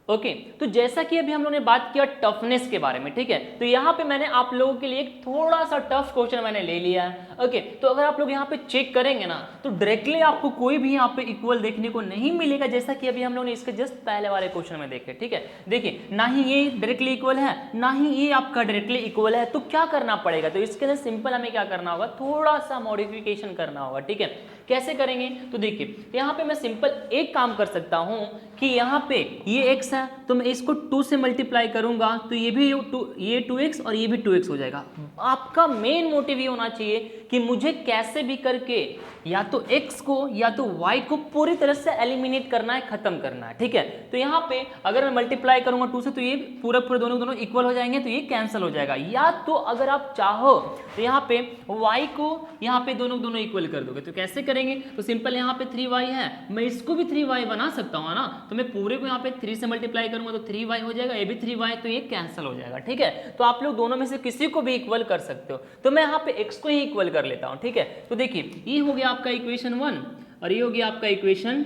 Okay तो जैसा कि अभी हम लोगों ने बात किया टफनेस के बारे में, ठीक है, तो यहाँ पे मैंने आप लोगों के लिए एक थोड़ा सा टफ क्वेश्चन मैंने ले लिया है। ओके तो अगर आप लोग यहाँ पे चेक करेंगे ना तो डायरेक्टली आपको कोई भी यहाँ पे इक्वल देखने को नहीं मिलेगा, जैसा कि अभी हम लोगों ने इसके जस्ट पहले वाले क्वेश्चन में देखे। ठीक है, देखिए ना ही ये डायरेक्टली इक्वल है ना ही ये आपका डायरेक्टली इक्वल है, तो क्या करना पड़ेगा, तो इसके अंदर सिंपल हमें क्या करना होगा, थोड़ा सा मॉडिफिकेशन करना होगा। ठीक है, कैसे करेंगे, तो देखिए यहाँ पे मैं सिंपल एक काम कर सकता हूं कि यहाँ पे ये x है तो मैं इसको 2 से मल्टीप्लाई करूंगा तो ये भी ये 2x और ये भी 2x हो जाएगा। आपका मेन मोटिव ये होना चाहिए कि मुझे कैसे भी करके या तो x को या तो y को पूरी तरह से एलिमिनेट करना है, खत्म करना है। ठीक है, तो यहाँ पे अगर मैं मल्टीप्लाई करूंगा 2 से तो ये पूरे दोनों इक्वल हो जाएंगे, तो ये कैंसिल हो जाएगा। या तो अगर आप चाहो तो यहाँ पे y को यहाँ पे दोनों इक्वल कर दोगे, तो कैसे करेंगे, तो सिंपल यहाँ पे 3y है, मैं इसको भी 3y बना सकता हूँ ना, तो मैं पूरे को यहाँ पे 3 से मल्टीप्लाई करूंगा तो 3y हो जाएगा, ये भी 3y, तो ये कैंसिल हो जाएगा। ठीक है, तो आप लोग दोनों में से किसी को भी इक्वल कर सकते हो, तो मैं यहाँ पे x को ही इक्वल कर लेता हूँ। ठीक है, तो देखिए ये हो गया आपका इक्वेशन 1 और ये हो गया आपका इक्वेशन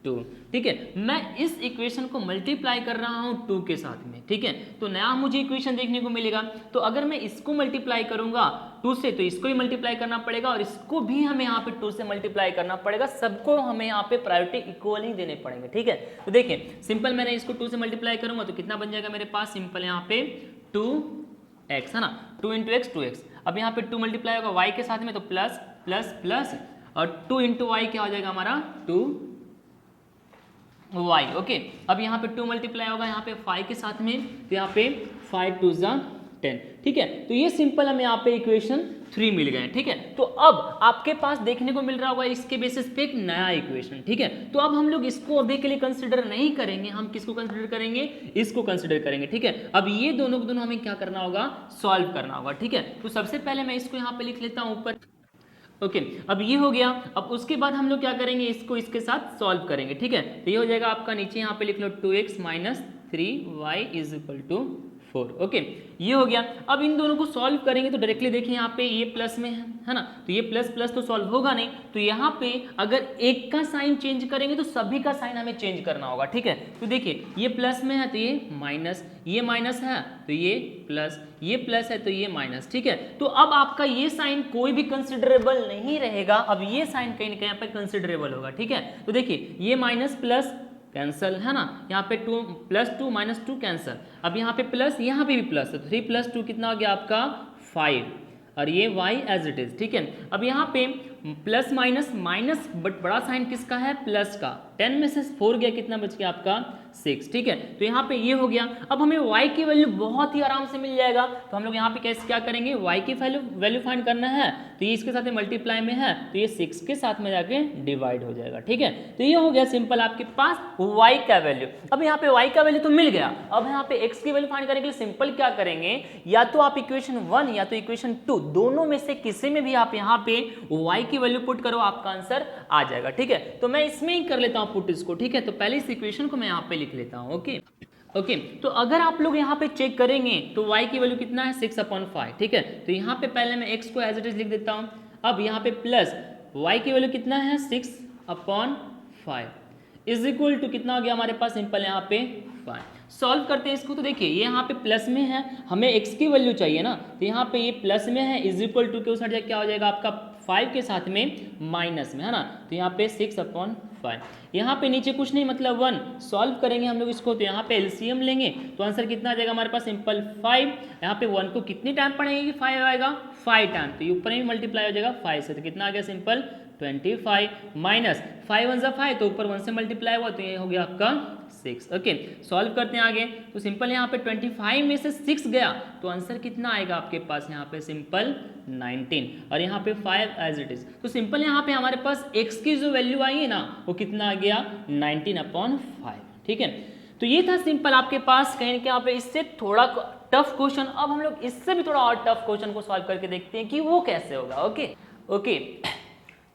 2। ठीक है, मैं इस इक्वेशन को मल्टीप्लाई कर रहा हूं 2 के साथ में। ठीक है, तो नया मुझे इक्वेशन देखने को मिलेगा, तो अगर मैं इसको मल्टीप्लाई करूंगा 2 से तो इसको ही मल्टीप्लाई करना पड़ेगा और इसको भी हमें यहाँ पे 2 से मल्टीप्लाई करना पड़ेगा, सबको हमें यहाँ पे प्रायोरिटी इक्वल ही देने पड़ेंगे। ठीक है, तो देखिए सिंपल मैंने इसको 2 से मल्टीप्लाई करूंगा तो कितना बन जाएगा मेरे पास, सिंपल यहाँ पे 2x है ना, 2 इंटू एक्स 2x। अब यहाँ पे 2 मल्टीप्लाई होगा y के साथ में तो प्लस प्लस प्लस और 2 इंटू वाई क्या हो जाएगा हमारा 2y। ओके, अब यहाँ पे 2 मल्टीप्लाई होगा यहाँ पे 5 के साथ में, तो यहाँ पे 5 2 जा 10। ठीक है, तो ये सिंपल हमें यहाँ पे इक्वेशन 3 मिल गए। ठीक है, तो अब आपके पास देखने को मिल रहा होगा इसके बेसिस पे एक नया इक्वेशन। ठीक है, तो अब हम लोग इसको अभी के लिए कंसिडर नहीं करेंगे, हम किसको कंसिडर करेंगे, इसको कंसिडर करेंगे। ठीक है, अब ये दोनों को दोनों हमें क्या करना होगा, सॉल्व करना होगा। ठीक है, तो सबसे पहले मैं इसको यहाँ पे लिख लेता हूँ ऊपर। ओके अब ये हो गया, अब उसके बाद हम लोग क्या करेंगे, इसको इसके साथ सॉल्व करेंगे। ठीक है, तो ये हो जाएगा आपका, नीचे यहाँ पे लिख लो 2x minus 3y is equal to 4। Okay, ये हो गया। अब इन दोनों को सॉल्व करेंगे तो डायरेक्टली देखिए यहाँ पे ये प्लस में है ना, तो ये प्लस प्लस तो सॉल्व होगा नहीं, तो यहाँ पे अगर एक का साइन चेंज करेंगे तो सभी का साइन हमें चेंज करना होगा। ठीक है, तो देखिए ये प्लस में है तो ये माइनस है तो ये प्लस, ये प्लस है तो ये माइनस। ठीक है, तो अब आपका ये साइन कोई भी कंसिडरेबल नहीं रहेगा, अब ये साइन कहीं ना कहीं यहाँ पे कंसिडरेबल होगा। ठीक है, तो देखिए ये माइनस प्लस कैंसल है ना, यहाँ पे 2 प्लस 2 माइनस 2 कैंसल, अब यहाँ पे प्लस यहाँ पे भी प्लस है तो 3 प्लस 2 कितना हो गया आपका 5 और ये y एज इट इज। ठीक है, अब यहाँ पे प्लस माइनस माइनस बट बड़ा साइन किसका है, प्लस का, 10 में से 4 गया, कितना बच गया आपका 6। ठीक है, तो यहाँ पे ये हो गया। अब हमें y की वैल्यू बहुत ही आराम से मिल जाएगा, तो हम लोग यहाँ पे कैसे क्या करेंगे, y की वैल्यू फाइंड करना है, तो ये इसके साथ में मल्टीप्लाई में है तो ये 6 के साथ में जाके डिवाइड हो जाएगा। ठीक है, तो ये हो गया सिंपल आपके पास y का वैल्यू। अब यहाँ पे y का वैल्यू तो मिल गया, अब यहाँ पे x की वैल्यू फाइंड करने के लिए सिंपल क्या करेंगे, या तो आप इक्वेशन 1 या तो इक्वेशन 2 दोनों में से किसी में भी आप यहाँ पे y की वैल्यू पुट करो, आपका आंसर आ जाएगा। ठीक है, तो मैं इसमें ही कर लेता हूँ पुट इसको। ठीक है, तो पहले इस इक्वेशन को मैं यहाँ पे लिख लेता हूँ। ओके, तो अगर आप लोग यहाँ पे चेक करेंगे तो y की वैल्यू कितना है 6/5। ठीक है, तो यहाँ पे पहले मैं x को एज इट इज लिख देता हूँ, अब यहाँ पे प्लस y की वैल्यू कितना है 6/5 इज इक्वल टू कितना हो गया हमारे पास, सिंपल यहाँ पे 5। सॉल्व करते हैं इसको, तो देखिए ये यहाँ पे प्लस में है, हमें x की वैल्यू चाहिए ना, तो यहाँ पे ये प्लस में है इज इक्वल टू के उस हट क्या हो जाएगा आपका 5 के साथ में माइनस में है ना, तो यहाँ पे 6/5, यहाँ पे नीचे कुछ नहीं मतलब 1। सॉल्व करेंगे हम लोग इसको, तो यहाँ पे एलसीएम लेंगे तो आंसर कितना आ जाएगा हमारे पास, सिंपल 5। यहाँ पे 1 को कितनी टाइम पढ़ेंगे कि 5 आएगा, 5 टाइम, तो ये ऊपर में मल्टीप्लाई हो जाएगा 5 से, तो कितना आ गया सिंपल 25 माइनस 5 1 5, तो ऊपर 1 से मल्टीप्लाई हुआ तो ये हो गया आपका 6। ओके, सॉल्व करते हैं आगे, तो सिंपल यहाँ पे 25 में से 6 गया तो आंसर कितना आएगा आपके पास, यहाँ पे सिंपल 19 और यहाँ पे 5 एज इट इज। तो सिंपल यहाँ पे हमारे पास x की जो वैल्यू आई है ना वो कितना आ गया 19/5। ठीक है, तो ये था सिंपल आपके पास कहीं यहाँ पे इससे थोड़ा टफ क्वेश्चन। अब हम लोग इससे भी थोड़ा और टफ क्वेश्चन को सॉल्व करके देखते हैं कि वो कैसे होगा। ओके,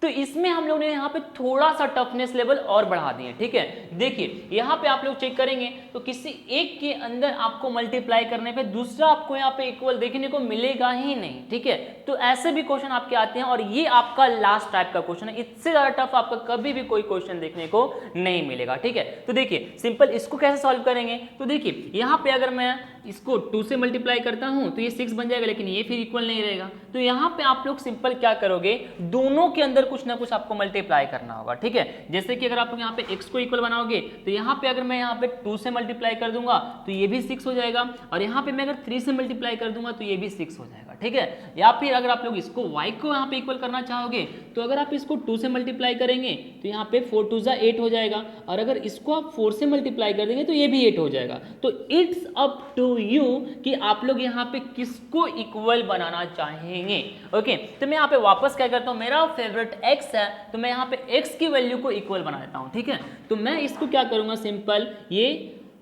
तो इसमें हम लोग ने यहाँ पे थोड़ा सा टफनेस लेवल और बढ़ा दिए, ठीक है। देखिए यहाँ पे आप लोग चेक करेंगे तो किसी एक के अंदर आपको मल्टीप्लाई करने पे दूसरा आपको यहाँ पे इक्वल देखने को मिलेगा ही नहीं, ठीक है। तो ऐसे भी क्वेश्चन आपके आते हैं और ये आपका लास्ट टाइप का क्वेश्चन है, इससे ज्यादा टफ आपका कभी भी कोई क्वेश्चन देखने को नहीं मिलेगा, ठीक है। तो देखिए सिंपल इसको कैसे सॉल्व करेंगे, तो देखिए यहाँ पे अगर मैं इसको 2 से मल्टीप्लाई करता हूं तो ये 6 बन जाएगा, लेकिन ये फिर इक्वल नहीं रहेगा। तो यहाँ पे आप लोग सिंपल क्या करोगे, दोनों के अंदर कुछ ना कुछ आपको मल्टीप्लाई करना होगा, ठीक है। जैसे कि अगर आप लोग यहाँ पे x को इक्वल बनाओगे तो यहाँ पे अगर मैं यहाँ पे 2 से मल्टीप्लाई कर दूंगा तो ये भी 6 हो जाएगा, और यहाँ पे मैं अगर 3 से मल्टीप्लाई कर दूंगा तो ये भी 6 हो जाएगा, ठीक है। या फिर अगर आप लोग इसको y को यहाँ पे इक्वल करना चाहोगे तो अगर आप इसको 2 से मल्टीप्लाई करेंगे तो यहाँ पे 4 2 जा 8 हो जाएगा, और अगर इसको आप 4 से मल्टीप्लाई कर देंगे तो ये भी 8 हो जाएगा। तो इट्स अप टू यू कि आप लोग यहाँ पे किसको इक्वल बनाना चाहेंगे, ओके। तो मैं यहाँ पे वापस क्या करता हूँ, मेरा फेवरेट x है तो मैं यहाँ पे x की वैल्यू को इक्वल बना देता हूँ, ठीक है। तो मैं इसको क्या करूँगा, सिंपल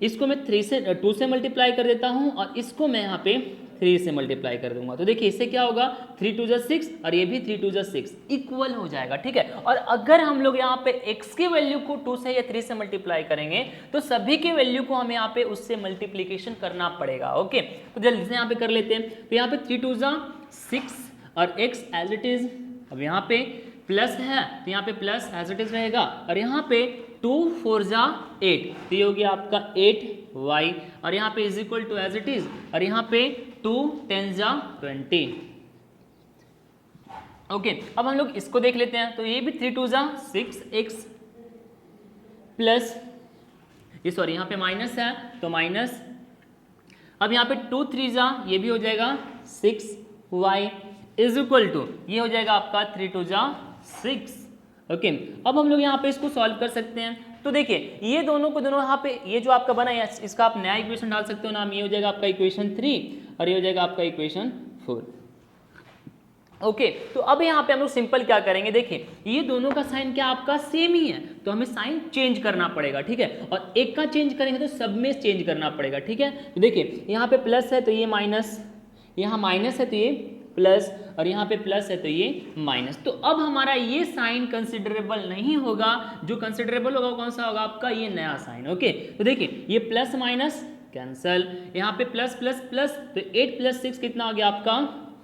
इसको मैं 2 से मल्टीप्लाई कर देता हूँ और इसको मैं यहाँ पे 3 से मल्टीप्लाई कर दूंगा। तो देखिए इससे क्या होगा, 3 2 जा 6 और ये भी 3 2 जा 6 इक्वल हो जाएगा, ठीक है। और अगर हम लोग यहाँ पे x की वैल्यू को 2 से या 3 से मल्टीप्लाई करेंगे तो सभी की वैल्यू को हमें यहाँ पे उससे मल्टीप्लीकेशन करना पड़ेगा, ओके। तो जल्दी से यहाँ पे कर लेते हैं। तो यहाँ पे 3 2 जा 6 और x एज इट इज, अब यहाँ पे प्लस है तो यहाँ पे प्लस एज इट इज रहेगा, और यहाँ पे 2 4 जा 8 तो ये हो गया आपका 8y, और यहाँ पे is equal to as it is, और यहाँ पे 2 10 जा 20, ओके। अब हम लोग इसको देख लेते हैं। तो ये भी 3 2 जा 6x प्लस ये सॉरी यहाँ पे माइनस है तो माइनस, अब यहाँ पे 2 3 जा ये भी हो जाएगा 6y इज इक्वल टू ये हो जाएगा आपका 3 2 जा 6, ओके। अब हम लोग यहाँ पे इसको सॉल्व कर सकते हैं। तो देखिए ये दोनों को दोनों यहाँ पे ये जो आपका बना है इसका आप नया इक्वेशन डाल सकते हो, नाम ये हो जाएगा आपका इक्वेशन 3 और ये हो जाएगा आपका इक्वेशन 4, ओके। तो अब यहाँ पे हम लोग सिंपल क्या करेंगे, देखिए ये दोनों का साइन क्या आपका सेम ही है तो हमें साइन चेंज करना पड़ेगा, ठीक है। और एक का चेंज करेंगे तो सब में चेंज करना पड़ेगा, ठीक है। तो देखिए यहाँ पे प्लस है तो ये माइनस, यहाँ माइनस है तो ये प्लस, और यहाँ पे प्लस है तो ये माइनस। तो अब हमारा ये साइन कंसिडरेबल नहीं होगा, जो कंसिडरेबल होगा कौन सा होगा आपका ये नया साइन, ओके। तो देखिए ये प्लस माइनस कैंसल, यहाँ पे प्लस प्लस प्लस तो 8 प्लस 6 कितना हो गया आपका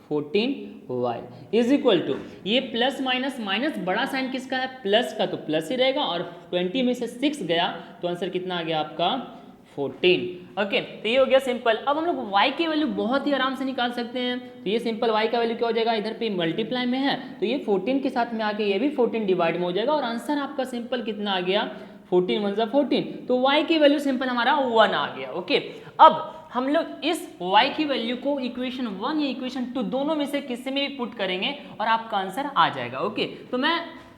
14y इज इक्वल टू ये प्लस माइनस माइनस बड़ा साइन किसका है प्लस का, तो प्लस ही रहेगा, और 20 में से 6 गया तो आंसर कितना आ गया आपका 14, ओके। तो ये हो गया सिंपल। अब हम लोग y की वैल्यू बहुत ही आराम से निकाल सकते हैं। तो ये सिंपल y का वैल्यू क्या हो जाएगा, इधर पे मल्टीप्लाई में है तो ये 14 के साथ में आके ये भी 14 डिवाइड में हो जाएगा, और आंसर आपका सिंपल कितना आ गया 14 1 जा 14, तो y की वैल्यू सिंपल हमारा 1 आ गया, ओके। अब हम लोग इस y की वैल्यू को इक्वेशन 1 या इक्वेशन 2 दोनों में से किसी में भी पुट करेंगे और आपका आंसर आ जाएगा, ओके। तो मैं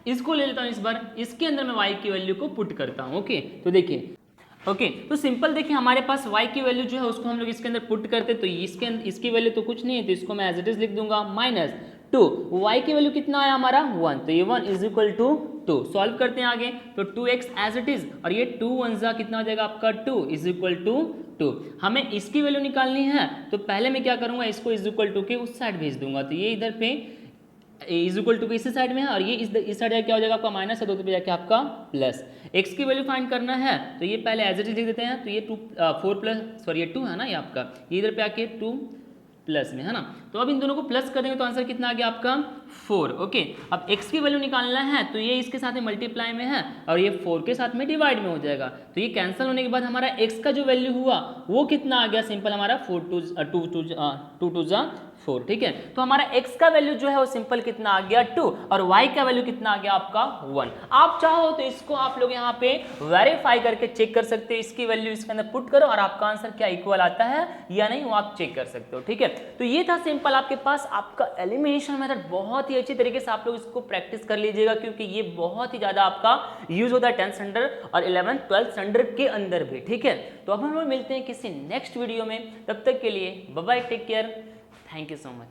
इसको ले लेता हूँ इस बार, इसके अंदर मैं y की वैल्यू को पुट करता हूँ, ओके। तो देखिए ओके तो सिंपल देखिए हमारे पास y की वैल्यू जो है उसको हम लोग इसके अंदर पुट करते तो इसकी वैल्यू तो कुछ नहीं है तो इसको मैं एज इट इज लिख दूंगा माइनस 2, y की वैल्यू कितना आया हमारा 1, तो ये 1 इज इक्वल टू 2, सॉल्व करते हैं आगे तो 2x एज इट इज, और ये 2 1 जा कितना हो जाएगा आपका 2 इज इक्वल टू 2। हमें इसकी वैल्यू निकालनी है तो पहले मैं क्या करूंगा, इसको इज इक्वल टू के उस साइड भेज दूंगा, तो ये इधर पे इज इक्वल टू इसी साइड में है, और ये इस साइड क्या हो जाएगा आपका माइनस है तो पे जाके आपका प्लस। x की वैल्यू फाइंड करना है तो ये पहले एज इट इज लिख देते हैं, तो ये 4 प्लस सॉरी ये 2 है ना, ये आपका ये इधर पे आके 2 प्लस में है ना, तो अब इन दोनों को प्लस कर देंगे तो आंसर कितना आ गया आपका 4, ओके। अब x की वैल्यू निकालना है तो ये इसके साथ में मल्टीप्लाई में है और ये 4 के साथ में डिवाइड में हो जाएगा, तो ये कैंसिल होने के बाद हमारा x का जो वैल्यू हुआ वो कितना आ गया सिंपल हमारा 2 2 जा 4, ठीक है। तो हमारा x का वैल्यू जो है वो सिंपल कितना आ गया 2 और y का वैल्यू कितना आ गया आपका 1। आप चाहो तो इसको आप लोग यहाँ पे वेरीफाई करके चेक कर सकते हो, इसकी वैल्यू इसके अंदर पुट करो और आपका आंसर क्या इक्वल आता है या नहीं वो आप चेक कर सकते हो, ठीक है। तो ये था सिंपल आपके पास आपका एलिमिनेशन मेथड, बहुत ही अच्छी तरीके से आप लोग इसको प्रैक्टिस कर लीजिएगा क्योंकि ये बहुत ही ज्यादा आपका यूज होता है 10th स्टैंडर्ड और 11th 12th स्टैंडर्ड के अंदर भी, ठीक है। तो अब हम लोग मिलते हैं किसी नेक्स्ट वीडियो में, तब तक के लिए bye bye, take care, thank you so much.